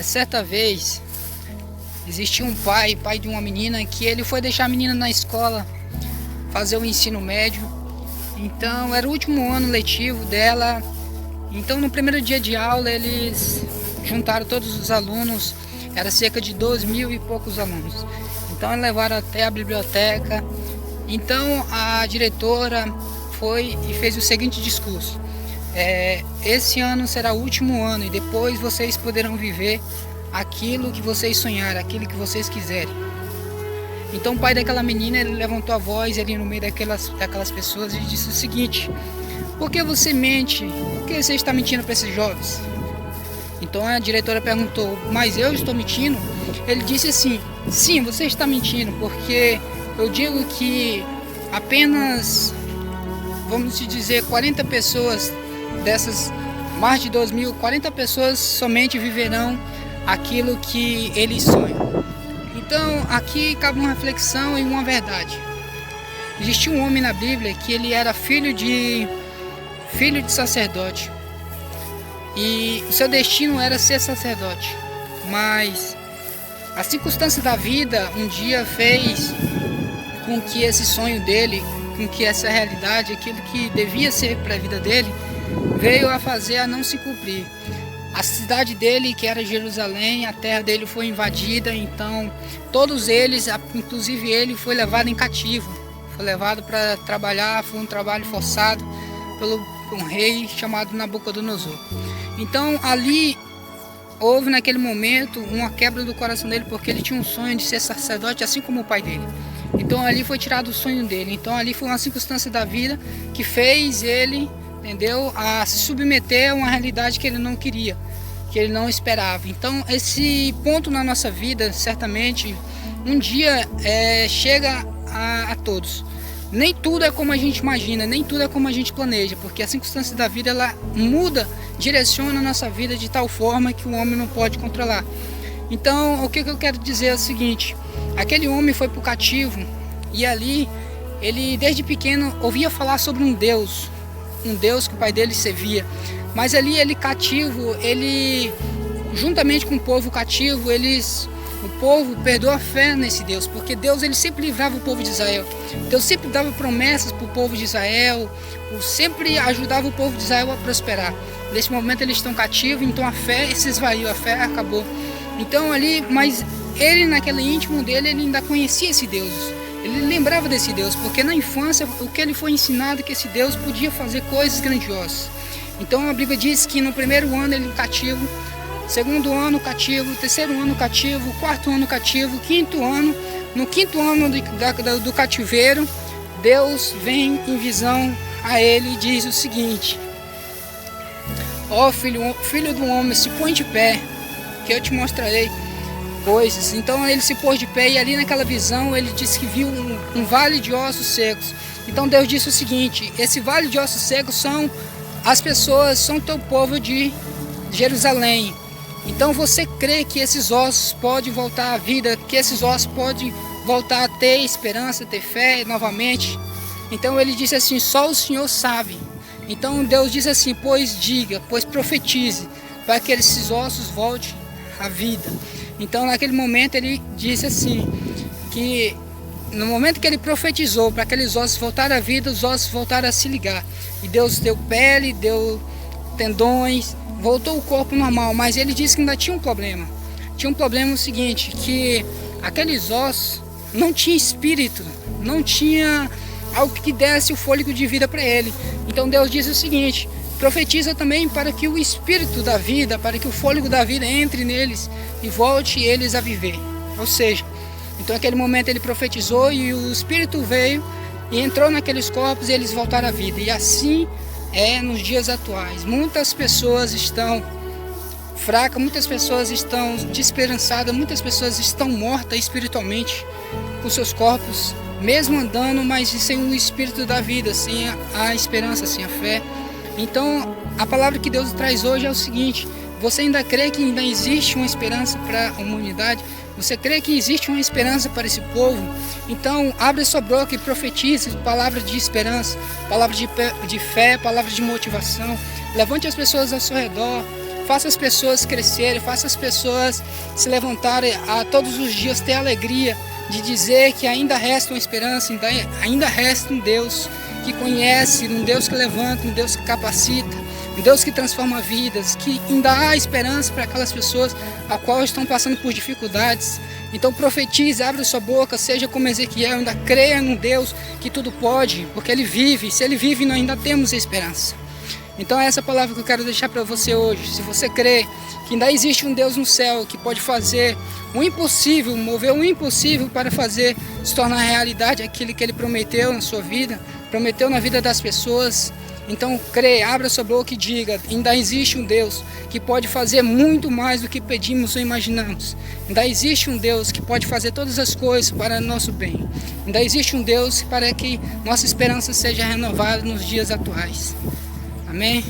Certa vez existia um pai de uma menina, que ele foi deixar a menina na escola fazer o ensino médio. Então era o último ano letivo dela. Então no primeiro dia de aula eles juntaram todos os alunos, era cerca de 2.000 e poucos alunos. Então eles levaram até a biblioteca. Então a diretora foi e fez o seguinte discurso: esse ano será o último ano e depois vocês poderão viver aquilo que vocês sonharem, aquilo que vocês quiserem. Então o pai daquela menina, ele levantou a voz ali no meio daquelas pessoas e disse o seguinte: por que você mente? Por que você está mentindo para esses jovens? Então a diretora perguntou: mas eu estou mentindo? Ele disse assim: sim, você está mentindo, porque eu digo que apenas, vamos dizer, 40 pessoas dessas mais de 2.000, 40 pessoas somente viverão aquilo que eles sonham. Então aqui cabe uma reflexão e uma verdade. Existia um homem na Bíblia que ele era filho de sacerdote, e o seu destino era ser sacerdote, mas a circunstância da vida um dia fez com que esse sonho dele, com que essa realidade, aquilo que devia ser para a vida dele, veio a não se cumprir. A cidade dele, que era Jerusalém, a terra dele foi invadida. Então todos eles, inclusive ele, foi levado em cativo, foi levado para trabalhar. Foi um trabalho forçado pelo um rei chamado Nabucodonosor. Então ali houve naquele momento uma quebra do coração dele, porque ele tinha um sonho de ser sacerdote, assim como o pai dele. Então ali foi tirado o sonho dele. Então ali foi uma circunstância da vida que fez ele, entendeu, a se submeter a uma realidade que ele não queria, que ele não esperava. Então esse ponto na nossa vida, certamente, um dia chega a todos. Nem tudo é como a gente imagina, nem tudo é como a gente planeja, porque a circunstância da vida, ela muda, direciona a nossa vida de tal forma que o homem não pode controlar. Então o que eu quero dizer é o seguinte: aquele homem foi para o cativo, e ali ele desde pequeno ouvia falar sobre um Deus que o pai dele servia. Mas ali ele cativo, ele juntamente com o povo cativo, o povo perdeu a fé nesse Deus, porque Deus, ele sempre livrava o povo de Israel. Deus sempre dava promessas para o povo de Israel, sempre ajudava o povo de Israel a prosperar. Nesse momento eles estão cativos, então a fé se esvaiu, a fé acabou. Então ali, mas ele naquele íntimo dele, ele ainda conhecia esse Deus. Ele lembrava desse Deus, porque na infância o que ele foi ensinado é que esse Deus podia fazer coisas grandiosas. Então a Bíblia diz que no primeiro ano ele cativo, segundo ano cativo, terceiro ano cativo, quarto ano cativo, quinto ano. No quinto ano do cativeiro, Deus vem em visão a ele e diz o seguinte: ó filho do homem, se põe de pé, que eu te mostrarei coisas. Então ele se pôs de pé, e ali naquela visão ele disse que viu um vale de ossos secos. Então Deus disse o seguinte: esse vale de ossos secos são as pessoas, são teu povo de Jerusalém. Então você crê que esses ossos podem voltar à vida, que esses ossos podem voltar a ter esperança, ter fé novamente? Então ele disse assim: só o Senhor sabe. Então Deus disse assim: pois diga, pois profetize, para que esses ossos voltem à vida. Então naquele momento ele disse assim, que no momento que ele profetizou para aqueles ossos voltarem à vida, os ossos voltaram a se ligar. E Deus deu pele, deu tendões, voltou o corpo normal. Mas ele disse que ainda tinha um problema. Tinha um problema o seguinte, que aqueles ossos não tinham espírito, não tinha algo que desse o fôlego de vida para ele. Então Deus disse o seguinte: profetiza também para que o espírito da vida, para que o fôlego da vida entre neles e volte eles a viver. Ou seja, então naquele momento ele profetizou e o espírito veio e entrou naqueles corpos e eles voltaram à vida. E assim é nos dias atuais. Muitas pessoas estão fracas, muitas pessoas estão desesperançadas, muitas pessoas estão mortas espiritualmente, com seus corpos, mesmo andando, mas sem o espírito da vida, sem a esperança, sem a fé. Então a palavra que Deus traz hoje é o seguinte: você ainda crê que ainda existe uma esperança para a humanidade? Você crê que existe uma esperança para esse povo? Então abre sua boca e profetize palavras de esperança, palavras de fé, palavras de motivação. Levante as pessoas ao seu redor, faça as pessoas crescerem, faça as pessoas se levantarem a todos os dias, ter a alegria de dizer que ainda resta uma esperança, ainda resta um Deus que conhece, um Deus que levanta, um Deus que capacita, um Deus que transforma vidas, que ainda há esperança para aquelas pessoas a qual estão passando por dificuldades. Então profetize, abra sua boca, seja como Ezequiel, ainda creia num Deus que tudo pode, porque Ele vive. Se Ele vive, nós ainda temos esperança. Então é essa palavra que eu quero deixar para você hoje. Se você crê que ainda existe um Deus no céu que pode fazer o impossível, mover o impossível para fazer se tornar realidade aquilo que Ele prometeu na sua vida, prometeu na vida das pessoas. Então crê, abra sua boca e diga, ainda existe um Deus que pode fazer muito mais do que pedimos ou imaginamos. Ainda existe um Deus que pode fazer todas as coisas para nosso bem. Ainda existe um Deus para que nossa esperança seja renovada nos dias atuais. Amém?